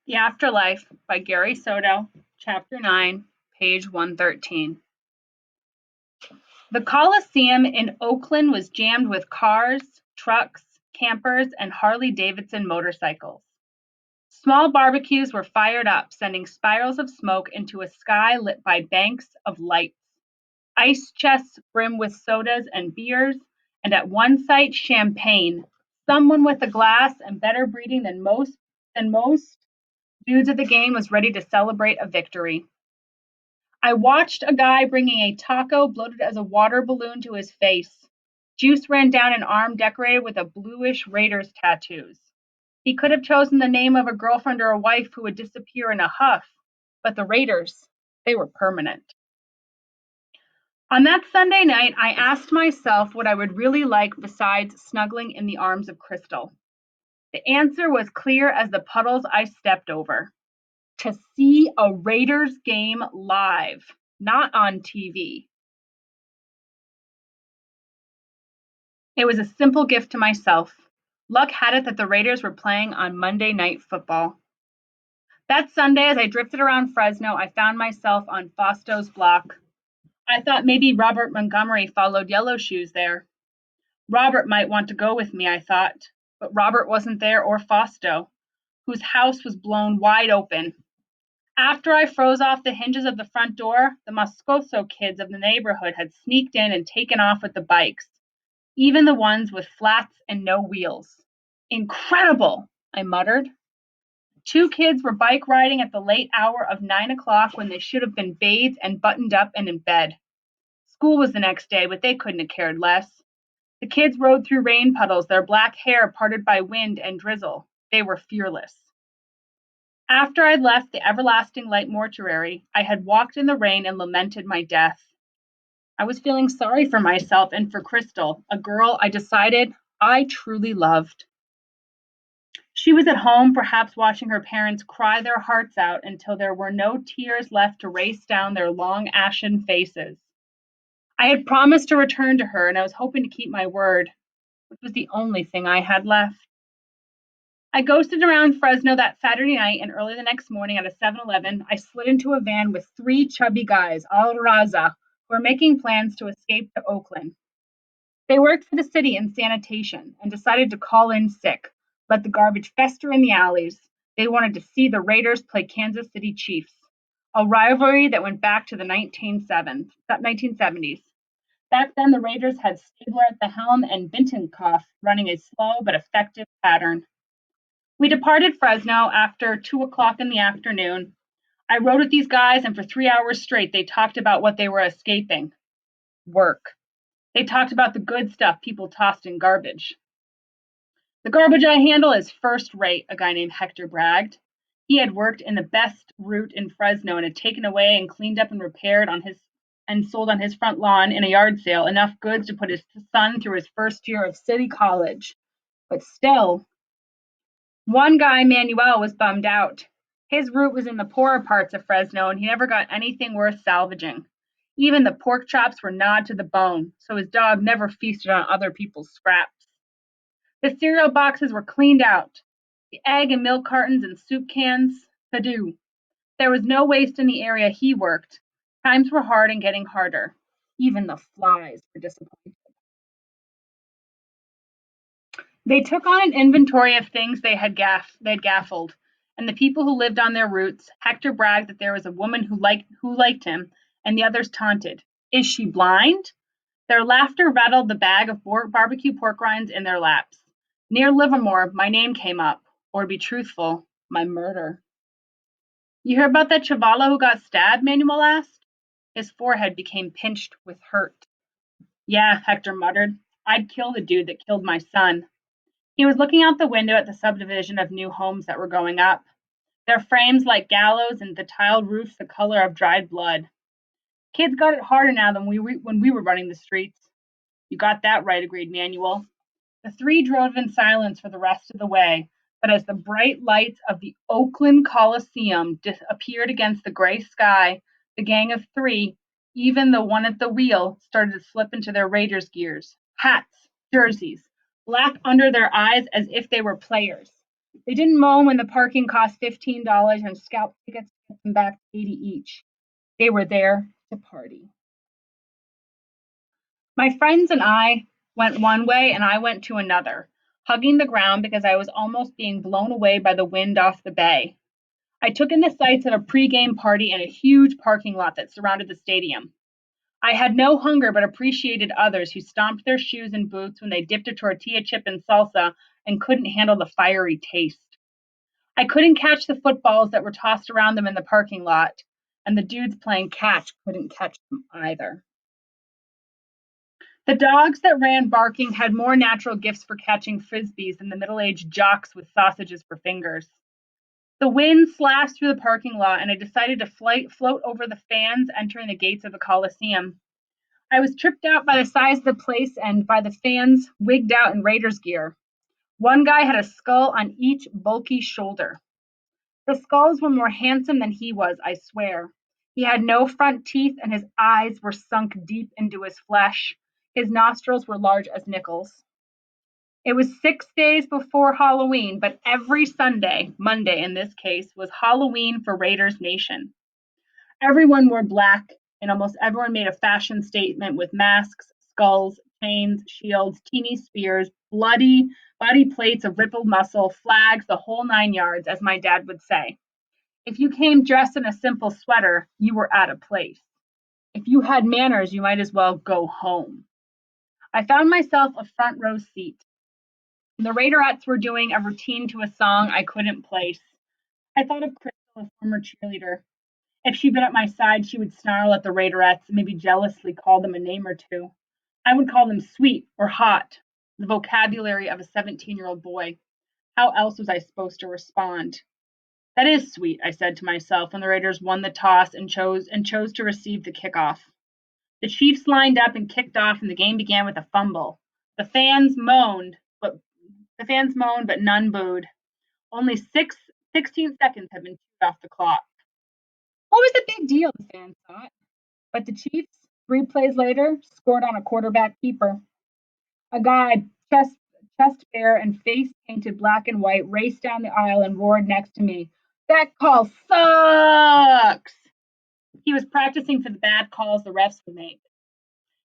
The Afterlife by Gary Soto, Chapter 9, page 113. The Coliseum in Oakland was jammed with cars, trucks, campers, and Harley-Davidson motorcycles. Small barbecues were fired up, sending spirals of smoke into a sky lit by banks of lights. Ice chests brim with sodas and beers, and at one site, champagne. Someone with a glass and better breeding than most dudes at the game was ready to celebrate a victory. I watched a guy bringing a taco bloated as a water balloon to his face. Juice ran down an arm decorated with a bluish Raiders tattoos. He could have chosen the name of a girlfriend or a wife who would disappear in a huff, but the Raiders, they were permanent. On that Sunday night, I asked myself what I would really like besides snuggling in the arms of Crystal. The answer was clear as the puddles I stepped over. To see a Raiders game live, not on TV. It was a simple gift to myself. Luck had it that the Raiders were playing on Monday Night Football. That Sunday, as I drifted around Fresno, I found myself on Fausto's block. I thought maybe Robert Montgomery followed Yellow Shoes there. Robert might want to go with me, I thought, but Robert wasn't there or Fausto, whose house was blown wide open. After I froze off the hinges of the front door, the Moscoso kids of the neighborhood had sneaked in and taken off with the bikes, even the ones with flats and no wheels. Incredible, I muttered. 2 kids were bike riding at the late hour of 9 o'clock when they should have been bathed and buttoned up and in bed. School was the next day, but they couldn't have cared less. The kids rode through rain puddles, their black hair parted by wind and drizzle. They were fearless. After I'd left the everlasting light mortuary, I had walked in the rain and lamented my death. I was feeling sorry for myself and for Crystal, a girl I decided I truly loved. She was at home, perhaps watching her parents cry their hearts out until there were no tears left to race down their long ashen faces. I had promised to return to her, and I was hoping to keep my word, which was the only thing I had left. I ghosted around Fresno that Saturday night, and early the next morning at a 7-Eleven, I slid into a van with 3 chubby guys, al raza, who were making plans to escape to Oakland. They worked for the city in sanitation and decided to call in sick, let the garbage fester in the alleys. They wanted to see the Raiders play Kansas City Chiefs, a rivalry that went back to the 1970s. Back then, the Raiders had Stabler at the helm and Bintenkopf running a slow but effective pattern. We departed Fresno after 2 o'clock in the afternoon. I rode with these guys, and for 3 hours straight, they talked about what they were escaping. Work. They talked about the good stuff people tossed in garbage. The garbage I handle is first rate, a guy named Hector bragged. He had worked in the best route in Fresno and had taken away and cleaned up and repaired and sold on his front lawn in a yard sale enough goods to put his son through his first year of city college. But still, one guy, Manuel, was bummed out. His route was in the poorer parts of Fresno, and he never got anything worth salvaging. Even the pork chops were gnawed to the bone, so his dog never feasted on other people's scraps. The cereal boxes were cleaned out. The egg and milk cartons and soup cans, perdue. There was no waste in the area he worked. Times were hard and getting harder. Even the flies were disappointed. They took on an inventory of things they'd gaffled, and the people who lived on their routes. Hector bragged that there was a woman who liked him, and the others taunted. Is she blind? Their laughter rattled the bag of barbecue pork rinds in their laps. Near Livermore, my name came up, or to be truthful, my murder. You hear about that Chavala who got stabbed? Manuel asked. His forehead became pinched with hurt. Yeah, Hector muttered. I'd kill the dude that killed my son. He was looking out the window at the subdivision of new homes that were going up, their frames like gallows and the tiled roofs the color of dried blood. Kids got it harder now than when we were running the streets. You got that right, agreed Manuel. The 3 drove in silence for the rest of the way, but as the bright lights of the Oakland Coliseum appeared against the gray sky, the gang of 3, even the one at the wheel, started to slip into their Raiders gears, hats, jerseys, black under their eyes as if they were players. They didn't moan when the parking cost $15 and scalp tickets get them back 80 each. They were there to party. My friends and I went one way and I went to another, hugging the ground because I was almost being blown away by the wind off the bay. I took in the sights of a pregame party in a huge parking lot that surrounded the stadium. I had no hunger but appreciated others who stomped their shoes and boots when they dipped a tortilla chip in salsa and couldn't handle the fiery taste. I couldn't catch the footballs that were tossed around them in the parking lot, and the dudes playing catch couldn't catch them either. The dogs that ran barking had more natural gifts for catching frisbees than the middle-aged jocks with sausages for fingers. The wind slashed through the parking lot, and I decided to float over the fans entering the gates of the Coliseum. I was tripped out by the size of the place and by the fans wigged out in Raiders gear. One guy had a skull on each bulky shoulder. The skulls were more handsome than he was, I swear. He had no front teeth, and his eyes were sunk deep into his flesh. His nostrils were large as nickels. It was 6 days before Halloween, but every Sunday, Monday in this case, was Halloween for Raiders Nation. Everyone wore black, and almost everyone made a fashion statement with masks, skulls, chains, shields, teeny spears, bloody body plates of rippled muscle, flags, the whole 9 yards, as my dad would say. If you came dressed in a simple sweater, you were out of place. If you had manners, you might as well go home. I found myself a front row seat. The Raiderettes were doing a routine to a song I couldn't place. I thought of Crystal, a former cheerleader. If she'd been at my side, she would snarl at the Raiderettes and maybe jealously call them a name or two. I would call them sweet or hot, the vocabulary of a 17-year-old boy. How else was I supposed to respond? That is sweet, I said to myself when the Raiders won the toss and chose to receive the kickoff. The Chiefs lined up and kicked off, and the game began with a fumble. The fans moaned, but none booed. Only 16 seconds had been chewed off the clock. What was the big deal, the fans thought. But the Chiefs, 3 plays later, scored on a quarterback keeper. A guy, chest bare and face painted black and white, raced down the aisle and roared next to me, "That call sucks!" He was practicing for the bad calls the refs would make.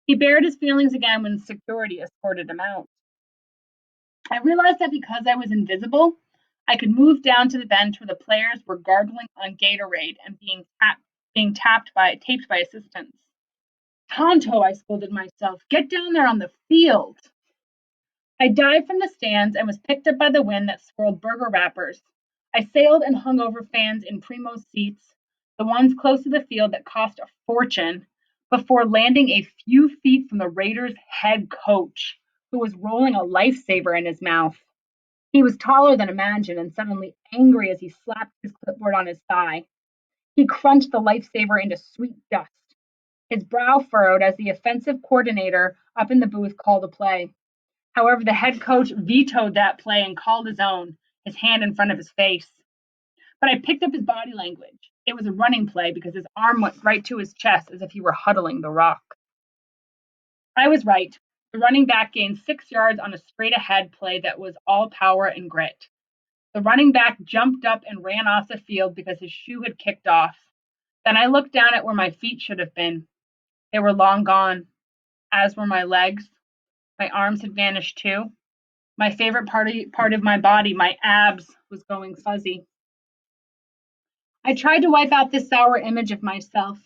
He bared his feelings again when security escorted him out. I realized that because I was invisible, I could move down to the bench where the players were gargling on Gatorade and being taped by assistants. "Tonto," I scolded myself, "get down there on the field." I dived from the stands and was picked up by the wind that swirled burger wrappers. I sailed and hung over fans in primo seats, the ones close to the field that cost a fortune, before landing a few feet from the Raiders' head coach, who was rolling a lifesaver in his mouth. He was taller than imagined and suddenly angry as he slapped his clipboard on his thigh. He crunched the lifesaver into sweet dust. His brow furrowed as the offensive coordinator up in the booth called a play. However, the head coach vetoed that play and called his own, his hand in front of his face. But I picked up his body language. It was a running play because his arm went right to his chest as if he were huddling the rock. I was right. The running back gained 6 yards on a straight ahead play that was all power and grit. The running back jumped up and ran off the field because his shoe had kicked off. Then I looked down at where my feet should have been. They were long gone, as were my legs. My arms had vanished too. My favorite part of my body, my abs, was going fuzzy. I tried to wipe out this sour image of myself.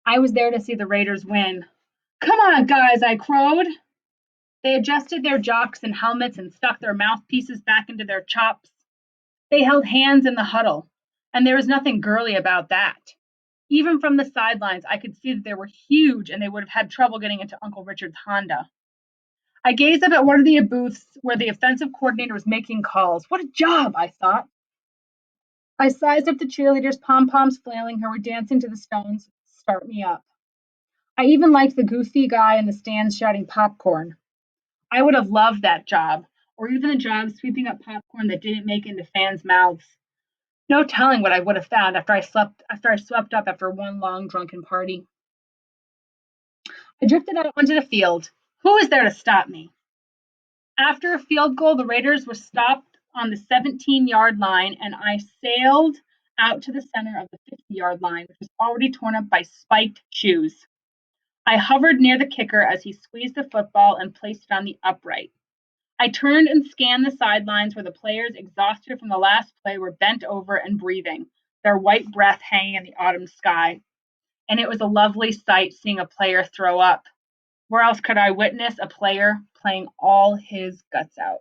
I was there to see the Raiders win. "Come on, guys," I crowed. They adjusted their jocks and helmets and stuck their mouthpieces back into their chops. They held hands in the huddle, and there was nothing girly about that. Even from the sidelines, I could see that they were huge and they would have had trouble getting into Uncle Richard's Honda. I gazed up at one of the booths where the offensive coordinator was making calls. What a job, I thought. I sized up the cheerleaders, pom-poms flailing who were dancing to the Stones' "Start Me Up." I even liked the goofy guy in the stands shouting popcorn. I would have loved that job, or even the job sweeping up popcorn that didn't make it into fans' mouths. No telling what I would have found after I swept up after one long drunken party. I drifted out onto the field. Who was there to stop me? After a field goal, the Raiders were stopped on the 17-yard line, and I sailed out to the center of the 50-yard line, which was already torn up by spiked shoes. I hovered near the kicker as he squeezed the football and placed it on the upright. I turned and scanned the sidelines where the players, exhausted from the last play, were bent over and breathing, their white breath hanging in the autumn sky. And it was a lovely sight seeing a player throw up. Where else could I witness a player playing all his guts out?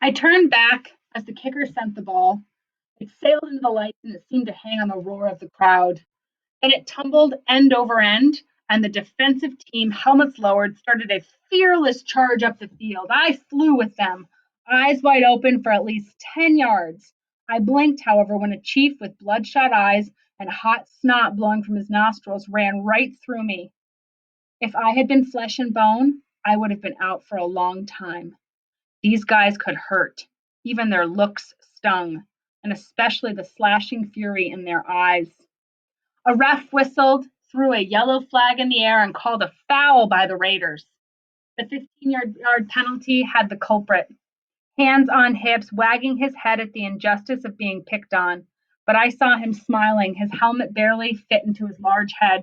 I turned back as the kicker sent the ball. It sailed into the lights and it seemed to hang on the roar of the crowd. And it tumbled end over end, and the defensive team, helmets lowered, started a fearless charge up the field. I flew with them, eyes wide open for at least 10 yards. I blinked, however, when a chief with bloodshot eyes and hot snot blowing from his nostrils ran right through me. If I had been flesh and bone, I would have been out for a long time. These guys could hurt. Even their looks stung, and especially the slashing fury in their eyes. A ref whistled, threw a yellow flag in the air, and called a foul by the Raiders. The 15-yard penalty had the culprit, hands on hips, wagging his head at the injustice of being picked on. But I saw him smiling, his helmet barely fit into his large head.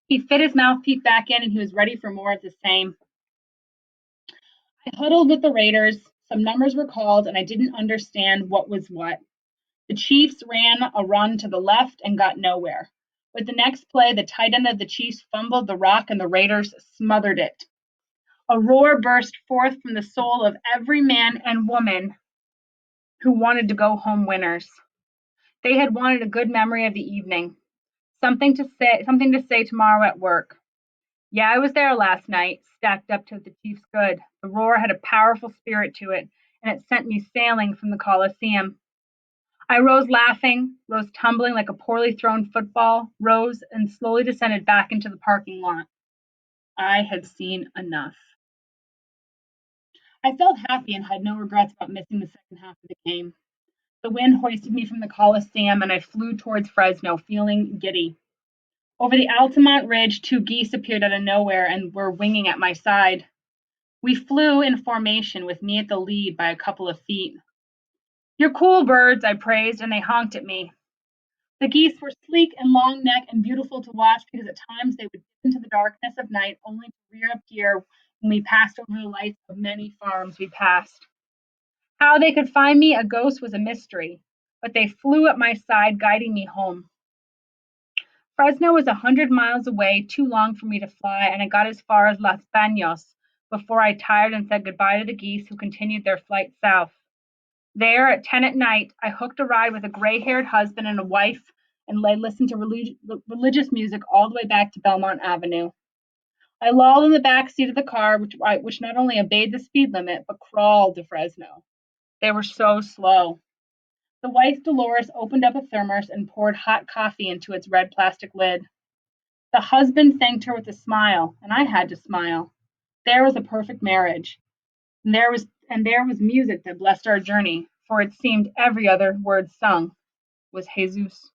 He fit his mouthpiece back in, and he was ready for more of the same. I huddled with the Raiders. Some numbers were called, and I didn't understand what was what. The Chiefs ran a run to the left and got nowhere. With the next play, the tight end of the Chiefs fumbled the rock and the Raiders smothered it. A roar burst forth from the soul of every man and woman who wanted to go home winners. They had wanted a good memory of the evening, something to say tomorrow at work. Yeah, I was there last night, stacked up to the Chiefs' good. The roar had a powerful spirit to it, and it sent me sailing from the Coliseum. I rose laughing, rose tumbling like a poorly thrown football, rose and slowly descended back into the parking lot. I had seen enough. I felt happy and had no regrets about missing the second half of the game. The wind hoisted me from the Coliseum, and I flew towards Fresno, feeling giddy. Over the Altamont Ridge, two geese appeared out of nowhere and were winging at my side. We flew in formation, with me at the lead by a couple of feet. "You're cool birds," I praised, and they honked at me. The geese were sleek and long necked and beautiful to watch because at times they would dip into the darkness of night only to reappear when we passed over the lights of many farms we passed. How they could find me, a ghost, was a mystery, but they flew at my side, guiding me home. Fresno was 100 miles away, too long for me to fly, and I got as far as Los Banos before I tired and said goodbye to the geese who continued their flight south. There, at 10 at night, I hooked a ride with a gray-haired husband and a wife and listened to religious music all the way back to Belmont Avenue. I lolled in the back seat of the car, which not only obeyed the speed limit, but crawled to Fresno. They were so slow. The wife, Dolores, opened up a thermos and poured hot coffee into its red plastic lid. The husband thanked her with a smile, and I had to smile. There was a perfect marriage. And there was music that blessed our journey, for it seemed every other word sung was Jesus.